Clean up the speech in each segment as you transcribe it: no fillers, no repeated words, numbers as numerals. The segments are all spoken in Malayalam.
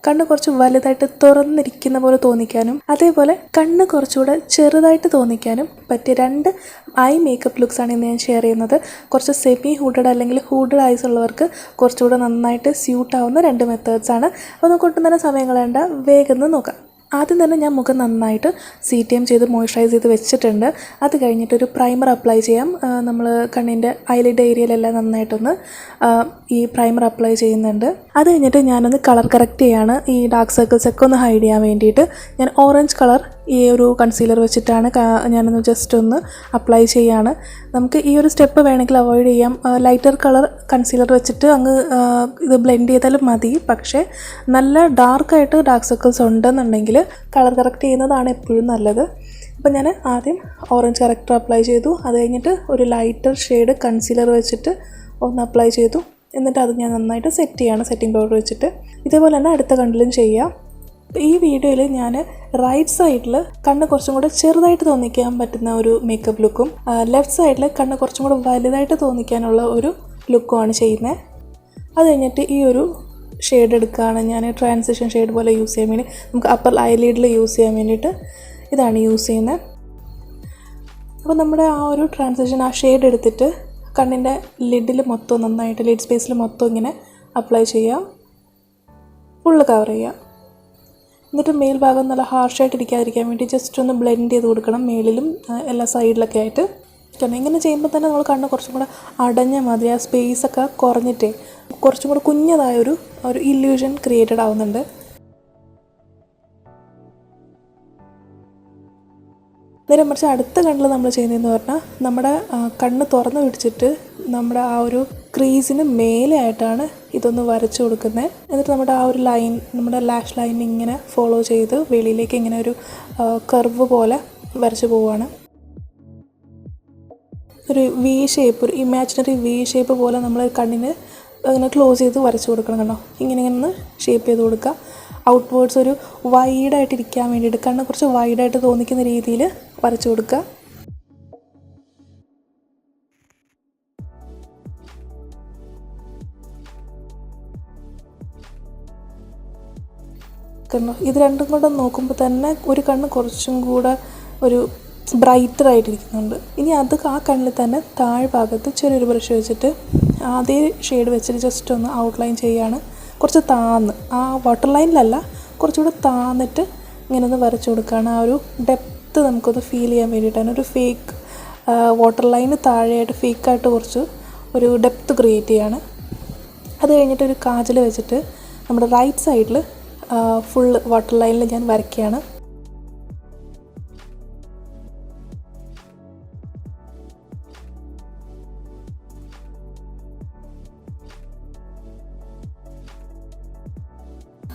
കണ്ണ് കുറച്ച് വലുതായിട്ട് തുറന്നിരിക്കുന്ന പോലെ തോന്നിക്കാനും അതേപോലെ കണ്ണ് കുറച്ചുകൂടെ ചെറുതായിട്ട് തോന്നിക്കാനും പറ്റിയ 2 ഐ മേക്കപ്പ് ലുക്സാണ് ഇന്ന് ഞാൻ ഷെയർ ചെയ്യുന്നത്. കുറച്ച് സെമി ഹൂഡഡ് അല്ലെങ്കിൽ ഹൂഡഡ് ഐസ് ഉള്ളവർക്ക് കുറച്ചുകൂടെ നന്നായിട്ട് സ്യൂട്ടാവുന്ന 2 മെത്തേഡ്സാണ്. അപ്പോൾ നമുക്ക് ഒട്ടും തന്നെ സമയം കളയണ്ട, വേഗം നോക്കാം. ആദ്യം തന്നെ ഞാൻ മുഖം നന്നായിട്ട് CTM ചെയ്ത് മോയ്സ്ചറൈസ് ചെയ്ത് വെച്ചിട്ടുണ്ട്. അത് കഴിഞ്ഞിട്ടൊരു പ്രൈമർ അപ്ലൈ ചെയ്യാം. നമ്മൾ കണ്ണിൻ്റെ ഐലിഡ് ഏരിയയിലെല്ലാം നന്നായിട്ടൊന്ന് ഈ പ്രൈമർ അപ്ലൈ ചെയ്യുന്നുണ്ട്. അത് കഴിഞ്ഞിട്ട് ഞാനൊന്ന് കളർ കറക്റ്റ് ചെയ്യാണ്. ഈ ഡാർക്ക് സർക്കിൾസൊക്കെ ഒന്ന് ഹൈഡ് ചെയ്യാൻ വേണ്ടിയിട്ട് ഞാൻ ഓറഞ്ച് കളർ ഈ ഒരു കൺസീലർ വെച്ചിട്ടാണ് ഞാനൊന്ന് ജസ്റ്റ് ഒന്ന് അപ്ലൈ ചെയ്യാണ്. നമുക്ക് ഈ ഒരു സ്റ്റെപ്പ് വേണമെങ്കിൽ അവോയ്ഡ് ചെയ്യാം. ലൈറ്റർ കളർ കൺസീലർ വെച്ചിട്ട് അങ്ങ് ഇത് ബ്ലെൻഡ് ചെയ്താലും മതി. പക്ഷേ നല്ല ഡാർക്കായിട്ട് ഡാർക്ക് സർക്കിൾസ് ഉണ്ടെന്നുണ്ടെങ്കിൽ കളർ കറക്റ്റ് ചെയ്യുന്നതാണ് എപ്പോഴും നല്ലത്. അപ്പോൾ ഞാൻ ആദ്യം ഓറഞ്ച് കറക്റ്റർ അപ്ലൈ ചെയ്തു. അത് കഴിഞ്ഞിട്ട് ഒരു ലൈറ്റർ ഷെയ്ഡ് കൺസീലർ വെച്ചിട്ട് ഒന്ന് അപ്ലൈ ചെയ്തു. എന്നിട്ട് അത് ഞാൻ നന്നായിട്ട് സെറ്റ് ചെയ്യാണ് സെറ്റിംഗ് പൗഡർ വെച്ചിട്ട്. ഇതേപോലെ തന്നെ അടുത്ത കണ്ണിലും ചെയ്യാം. ഈ വീഡിയോയിൽ ഞാൻ റൈറ്റ് സൈഡിൽ കണ്ണ് കുറച്ചും കൂടെ ചെറുതായിട്ട് തോന്നിക്കാൻ പറ്റുന്ന ഒരു മേക്കപ്പ് ലുക്കും ലെഫ്റ്റ് സൈഡിൽ കണ്ണ് കുറച്ചും കൂടെ വലുതായിട്ട് തോന്നിക്കാനുള്ള ഒരു ലുക്കുമാണ് ചെയ്യുന്നത്. അത് കഴിഞ്ഞിട്ട് ഈ ഒരു ഷെയ്ഡ് എടുക്കുകയാണ് ഞാൻ. ട്രാൻസിഷൻ ഷെയ്ഡ് പോലെ യൂസ് ചെയ്യാൻ വേണ്ടി നമുക്ക് അപ്പർ ഐലിഡിൽ യൂസ് ചെയ്യാൻ വേണ്ടിയിട്ട് ഇതാണ് യൂസ് ചെയ്യുന്നത്. അപ്പോൾ നമ്മുടെ ആ ഒരു ട്രാൻസിഷൻ ആ ഷെയ്ഡ് എടുത്തിട്ട് കണ്ണിൻ്റെ ലിഡിൽ മൊത്തം നന്നായിട്ട് ലിഡ് സ്പേസിൽ മൊത്തം ഇങ്ങനെ അപ്ലൈ ചെയ്യുക, ഫുള്ള് കവർ ചെയ്യുക. എന്നിട്ട് മേൽഭാഗം നല്ല ഹാർഷായിട്ട് ഇരിക്കാതിരിക്കാൻ വേണ്ടി ജസ്റ്റ് ഒന്ന് ബ്ലെൻഡ് ചെയ്ത് കൊടുക്കണം, മേളിലും എല്ലാ സൈഡിലൊക്കെ ആയിട്ട്. കാരണം ഇങ്ങനെ ചെയ്യുമ്പോൾ തന്നെ നമ്മൾ കണ്ണ് കുറച്ചും കൂടെ അടഞ്ഞ മാതിരി ആ സ്പേസൊക്കെ കുറഞ്ഞിട്ടേ കുറച്ചും കൂടെ കുഞ്ഞതായൊരു ഇല്യൂഷൻ ക്രിയേറ്റഡ് ആവുന്നുണ്ട്. നേരെ മറിച്ച് അടുത്ത കണ്ണിൽ നമ്മൾ ചെയ്യുന്നതെന്ന് പറഞ്ഞാൽ നമ്മുടെ കണ്ണ് തുറന്ന് പിടിച്ചിട്ട് നമ്മുടെ ആ ഒരു ക്രീസിന് മേലെ ആയിട്ടാണ് ഇതൊന്ന് വരച്ചു കൊടുക്കുന്നത്. എന്നിട്ട് നമ്മുടെ ആ ഒരു ലൈൻ, നമ്മുടെ ലാഷ് ലൈൻ ഇങ്ങനെ ഫോളോ ചെയ്ത് വെളിയിലേക്ക് ഇങ്ങനെ ഒരു കർവ് പോലെ വരച്ചു പോവുകയാണ്. ഒരു വി ഷേപ്പ്, ഒരു ഇമാജിനറി വി ഷേപ്പ് പോലെ നമ്മൾ കണ്ണിന് അങ്ങനെ ക്ലോസ് ചെയ്ത് വരച്ചു കൊടുക്കണം. കണ്ടോ, ഇങ്ങനെ ഒന്ന് ഷേപ്പ് ചെയ്ത് കൊടുക്കുക. ഔട്ട്വേർഡ്സ് ഒരു വൈഡായിട്ടിരിക്കാൻ വേണ്ടിയിട്ട് കണ്ണ് കുറച്ച് വൈഡായിട്ട് തോന്നിക്കുന്ന രീതിയിൽ വരച്ചു കൊടുക്കുക. കണ്ണു ഇത് രണ്ടും കൂടെ നോക്കുമ്പോൾ തന്നെ ഒരു കണ്ണ് കുറച്ചും കൂടെ ഒരു ബ്രൈറ്ററായിട്ടിരിക്കുന്നുണ്ട്. ഇനി അത് ആ കണ്ണിൽ തന്നെ താഴ്ഭാഗത്ത് ചെറിയൊരു ബ്രഷ് വെച്ചിട്ട് അതേ ഷെയ്ഡ് വെച്ചിട്ട് ജസ്റ്റ് ഒന്ന് ഔട്ട്ലൈൻ ചെയ്യുകയാണ്. കുറച്ച് താന്ന്, ആ വാട്ടർ ലൈനിലല്ല, കുറച്ചുകൂടെ താന്നിട്ട് ഇങ്ങനെ ഒന്ന് വരച്ചു കൊടുക്കുകയാണ്. ആ ഒരു ഡെപ്ത്ത് നമുക്കൊന്ന് ഫീൽ ചെയ്യാൻ വേണ്ടിയിട്ടാണ്. ഒരു ഫേക്ക് വാട്ടർ ലൈന് താഴെയായിട്ട് ഫേക്കായിട്ട് കുറച്ച് ഒരു ഡെപ്ത്ത് ക്രിയേറ്റ് ചെയ്യാണ്. അത് കഴിഞ്ഞിട്ടൊരു കാജൽ വെച്ചിട്ട് നമ്മുടെ റൈറ്റ് സൈഡിൽ ഫുള്ള് വാട്ടർ ലൈനിൽ ഞാൻ വരയ്ക്കുകയാണ്.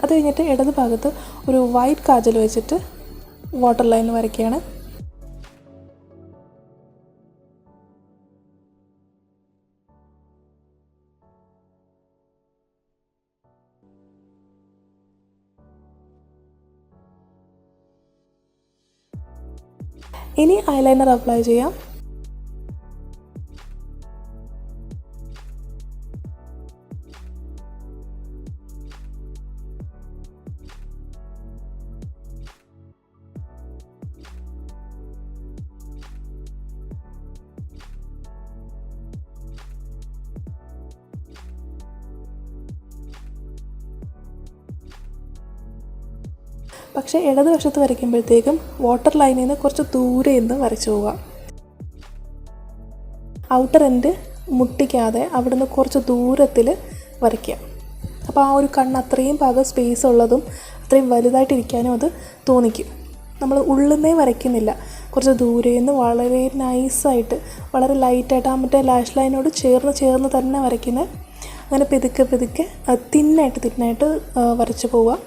അത് കഴിഞ്ഞിട്ട് ഇടത് ഭാഗത്ത് ഒരു വൈറ്റ് കാജൽ വെച്ചിട്ട് വാട്ടർ ലൈനിൽ വരയ്ക്കുകയാണ്. ഇനി ഐലൈനർ അപ്ലൈ ചെയ്യാം. പക്ഷേ ഇടതുവശത്ത് വരയ്ക്കുമ്പോഴത്തേക്കും വാട്ടർ ലൈനിൽ നിന്ന് കുറച്ച് ദൂരെ നിന്ന് വരച്ചു പോവുക. ഔട്ടർ എൻഡ് മുട്ടിക്കാതെ അവിടുന്ന് കുറച്ച് ദൂരത്തിൽ വരയ്ക്കുക. അപ്പോൾ ആ ഒരു കണ്ണ് അത്രയും ഭാഗം സ്പേസ് ഉള്ളതും അത്രയും വലുതായിട്ടിരിക്കാനും അത് തോന്നിക്കും. നമ്മൾ ഉള്ളിൽ നിന്നേ വരയ്ക്കുന്നില്ല, കുറച്ച് ദൂരെ നിന്ന് വളരെ നൈസായിട്ട് വളരെ ലൈറ്റായിട്ട് ആ മറ്റേ ലാഷ് ലൈനോട് ചേർന്ന് തന്നെ വരയ്ക്കുന്നത്. അങ്ങനെ പെതുക്കെ തിന്നായിട്ട് വരച്ചു പോവുക.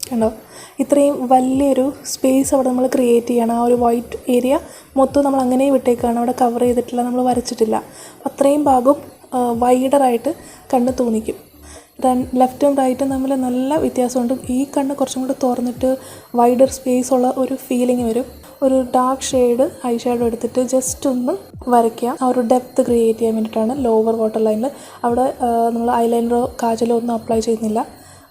കണ്ടോ, ഇത്രയും വലിയൊരു സ്പേസ് അവിടെ നമ്മൾ ക്രിയേറ്റ് ചെയ്യണം. ആ ഒരു വൈറ്റ് ഏരിയ മൊത്തം നമ്മൾ അങ്ങനെ വിട്ടേക്കാണ്, അവിടെ കവർ ചെയ്തിട്ടില്ല, നമ്മൾ വരച്ചിട്ടില്ല. അത്രയും ഭാഗം വൈഡറായിട്ട് കണ്ണ് തോന്നിക്കും. ലെഫ്റ്റും റൈറ്റും തമ്മിൽ നല്ല വ്യത്യാസമുണ്ട്. ഈ കണ്ണ് കുറച്ചും കൂടി തുറന്നിട്ട് വൈഡർ സ്പേസ് ഉള്ള ഒരു ഫീലിംഗ് വരും. ഒരു ഡാർക്ക് ഷെയ്ഡ് ഐ ഷാഡോ എടുത്തിട്ട് ജസ്റ്റ് ഒന്ന് വരയ്ക്കുക. ആ ഒരു ഡെപ്ത് ക്രിയേറ്റ് ചെയ്യാൻ വേണ്ടിയിട്ടാണ് ലോവർ വാട്ടർ ലൈനിൽ. അവിടെ നമ്മൾ ഐലൈനറോ കാജലോ ഒന്നും അപ്ലൈ ചെയ്യുന്നില്ല.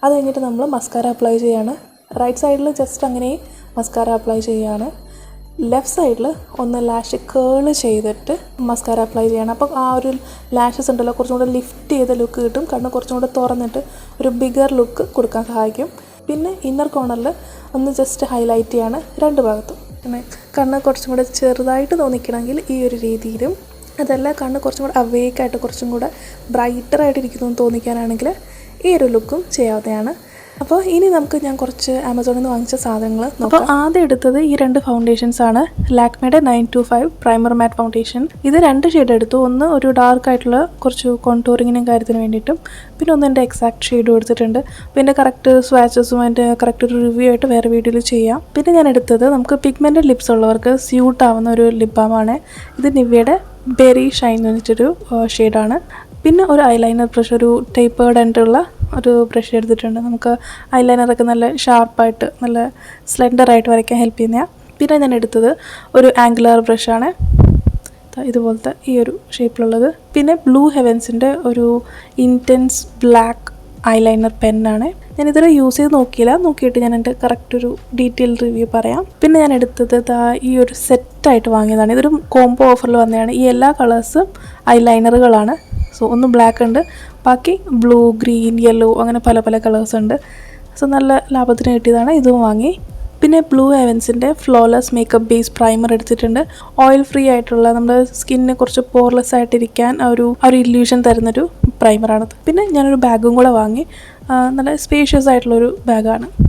അത് കഴിഞ്ഞിട്ട് നമ്മൾ മസ്കാര അപ്ലൈ ചെയ്യാണ്. റൈറ്റ് സൈഡിൽ ജസ്റ്റ് അങ്ങനെ മസ്കാര അപ്ലൈ ചെയ്യുകയാണ്. ലെഫ്റ്റ് സൈഡിൽ ഒന്ന് ലാഷ് കേൾ ചെയ്തിട്ട് മസ്കാര അപ്ലൈ ചെയ്യണം. അപ്പം ആ ഒരു ലാഷസ് ഉണ്ടല്ലോ കുറച്ചും കൂടെ ലിഫ്റ്റ് ചെയ്ത ലുക്ക് കിട്ടും. കണ്ണ് കുറച്ചും കൂടെ തുറന്നിട്ട് ഒരു ബിഗർ ലുക്ക് കൊടുക്കാൻ സഹായിക്കും. പിന്നെ ഇന്നർ കോർണറിൽ ഒന്ന് ജസ്റ്റ് ഹൈലൈറ്റ് ചെയ്യാണ് രണ്ട് ഭാഗത്തും. പിന്നെ കണ്ണ് കുറച്ചും കൂടെ ചെറുതായിട്ട് തോന്നിക്കണമെങ്കിൽ ഈ ഒരു രീതിയിലും, അതല്ല കണ്ണ് കുറച്ചും കൂടെ അവേക്കായിട്ട് കുറച്ചും കൂടെ ബ്രൈറ്ററായിട്ട് ഇരിക്കുന്നു എന്ന് തോന്നിക്കാനാണെങ്കിൽ ഈ ഒരു ലുക്കും ചെയ്യാവുന്നതാണ്. അപ്പോൾ ഇനി നമുക്ക് ഞാൻ കുറച്ച് ആമസോണിൽ നിന്ന് വാങ്ങിച്ച സാധനങ്ങൾ നോക്കാം. അപ്പോൾ ആദ്യം എടുത്തത് ഈ രണ്ട് ഫൗണ്ടേഷൻസ് ആണ്. ലാക്മേയുടെ 925 പ്രൈമർ മാറ്റ് ഫൗണ്ടേഷൻ. ഇത് രണ്ട് ഷെയ്ഡ് എടുത്തു. ഒന്ന് ഒരു ഡാർക്ക് ആയിട്ടുള്ള കുറച്ച് കോൺടൂറിങ്ങിനും കാര്യത്തിന് വേണ്ടിയിട്ടും, പിന്നെ ഒന്ന് എൻ്റെ എക്സാക്ട് ഷെയ്ഡും എടുത്തിട്ടുണ്ട്. പിന്നെ കറക്റ്റ് സ്വാച്ചസും അതിൻ്റെ കറക്റ്റ് ഒരു റിവ്യൂ ആയിട്ട് വേറെ വീഡിയോയിൽ ചെയ്യാം. പിന്നെ ഞാൻ എടുത്തത് നമുക്ക് പിഗ്മെൻറ്റഡ് ലിപ്സ് ഉള്ളവർക്ക് സ്യൂട്ട് ആവുന്ന ഒരു ലിപ് ബാമാണ്. ഇത് നിവ്യയുടെ ബെറി ഷൈൻ എന്ന് വെച്ചിട്ടൊരു ഷെയ്ഡാണ്. പിന്നെ ഒരു ഐലൈനർ ബ്രഷ്, ഒരു ടേപ്പേർഡ് ആയിട്ടുള്ള ഒരു ബ്രഷ് എടുത്തിട്ടുണ്ട്. നമുക്ക് ഐലൈനറൊക്കെ നല്ല ഷാർപ്പായിട്ട് നല്ല സ്ലെൻഡറായിട്ട് വരയ്ക്കാൻ ഹെൽപ്പ് ചെയ്യുന്നതാണ്. പിന്നെ ഞാൻ എടുത്തത് ഒരു ആംഗുലർ ബ്രഷാണ്, ഇതുപോലത്തെ ഈ ഒരു ഷേപ്പിലുള്ളത്. പിന്നെ ബ്ലൂ ഹെവൻസിൻ്റെ ഒരു ഇൻറ്റൻസ് ബ്ലാക്ക് ഐലൈനർ പെന്നാണ്. ഞാനിതുവരെ യൂസ് ചെയ്ത് നോക്കിയില്ല, നോക്കിയിട്ട് ഞാൻ എൻ്റെ കറക്റ്റ് ഒരു ഡീറ്റെയിൽ റിവ്യൂ പറയാം. പിന്നെ ഞാൻ എടുത്തത് ഈ ഒരു സെറ്റായിട്ട് വാങ്ങിയതാണ്. ഇതൊരു കോംബോ ഓഫറിൽ വന്നതാണ്. ഈ എല്ലാ കളേഴ്സും ഐലൈനറുകളാണ്. സോ ഒന്ന് ബ്ലാക്ക് ഉണ്ട്, ബാക്കി ബ്ലൂ, ഗ്രീൻ, യെല്ലോ അങ്ങനെ പല പല കളേഴ്സ് ഉണ്ട്. സോ നല്ല ലാഭത്തിന് കിട്ടിയതാണ്, ഇതും വാങ്ങി. പിന്നെ ബ്ലൂ ഹെവൻസിൻ്റെ ഫ്ലോലെസ് മേക്കപ്പ് ബേസ് പ്രൈമർ എടുത്തിട്ടുണ്ട്. ഓയിൽ ഫ്രീ ആയിട്ടുള്ള നമ്മുടെ സ്കിന്നിന് കുറച്ച് പോർലെസ് ആയിട്ടിരിക്കാൻ ആ ഒരു ഇല്യൂഷൻ തരുന്നൊരു പ്രൈമറാണത്. പിന്നെ ഞാനൊരു ബാഗും കൂടെ വാങ്ങി. നല്ല സ്പേഷ്യസ് ആയിട്ടുള്ളൊരു ബാഗാണ്.